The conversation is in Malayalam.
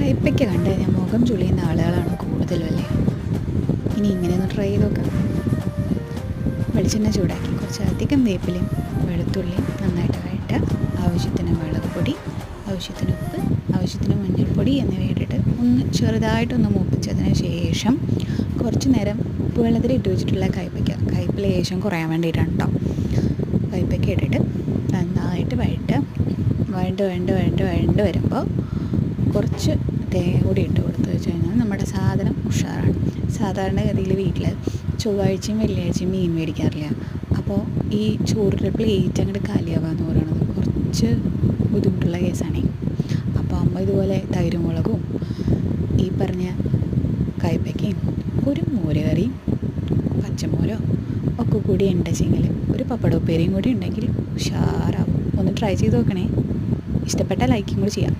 കയ്പ്പയ്ക്ക കണ്ട് കഴിഞ്ഞാൽ മുഖം ചുളിയുന്ന ആളുകളാണ് കൂടുതലും അല്ലേ. ഇനി ഇങ്ങനെയൊന്ന് ട്രൈ ചെയ്ത് നോക്കാം. വെളിച്ചെണ്ണ ചൂടാക്കി കുറച്ചധികം വേപ്പിലയും വെളുത്തുള്ളിയും നന്നായിട്ട് വഴറ്റുക. ആവശ്യത്തിന് മുളക് പൊടി, ആവശ്യത്തിന് ഉപ്പ്, ആവശ്യത്തിന് മഞ്ഞൾപ്പൊടി എന്നിവ ഇട്ടിട്ട് ഒന്ന് ചെറുതായിട്ടൊന്ന് മൂപ്പിച്ചതിന് ശേഷം കുറച്ച് നേരം ഉപ്പ് വെള്ളത്തിൽ ഇട്ട് വെച്ചിട്ടുള്ള കയ്പ്പ് ലേശം കുറയാൻ വേണ്ടിയിട്ടാണ് കേട്ടോ. കയ്പ്പയ്ക്ക ഇട്ടിട്ട് നന്നായിട്ട് വഴണ്ട് വരുമ്പോൾ കുറച്ച് തേങ്ങ കൂടി ഇട്ട് കൊടുത്ത് വെച്ച് കഴിഞ്ഞാൽ നമ്മുടെ സാധനം ഉഷാറാണ്. സാധാരണഗതിയിൽ വീട്ടിൽ ചൊവ്വാഴ്ചയും വെള്ളിയാഴ്ചയും മീൻ മേടിക്കാറില്ല. അപ്പോൾ ഈ ചോറിൻ്റെ പ്ലേറ്റ് അങ്ങോട്ട് കാലിയാവുക എന്ന് പറയുന്നത് കുറച്ച് ബുദ്ധിമുട്ടുള്ള കേസാണ്. അപ്പോൾ അമ്മ ഇതുപോലെ തൈരും മുളകും ഈ പറഞ്ഞ കയ്പ്പയ്ക്കയും ഒരു മോര് കറിയും പച്ചമോരോ ഒക്കെ കൂടി ഉണ്ടെങ്കിൽ ഒരു പപ്പട ഉപ്പേരിയും കൂടി ഉണ്ടെങ്കിൽ ഉഷാറാവും. ഒന്ന് ട്രൈ ചെയ്ത് നോക്കണേ. ഇഷ്ടപ്പെട്ട ലൈക്കും കൂടി ചെയ്യാം.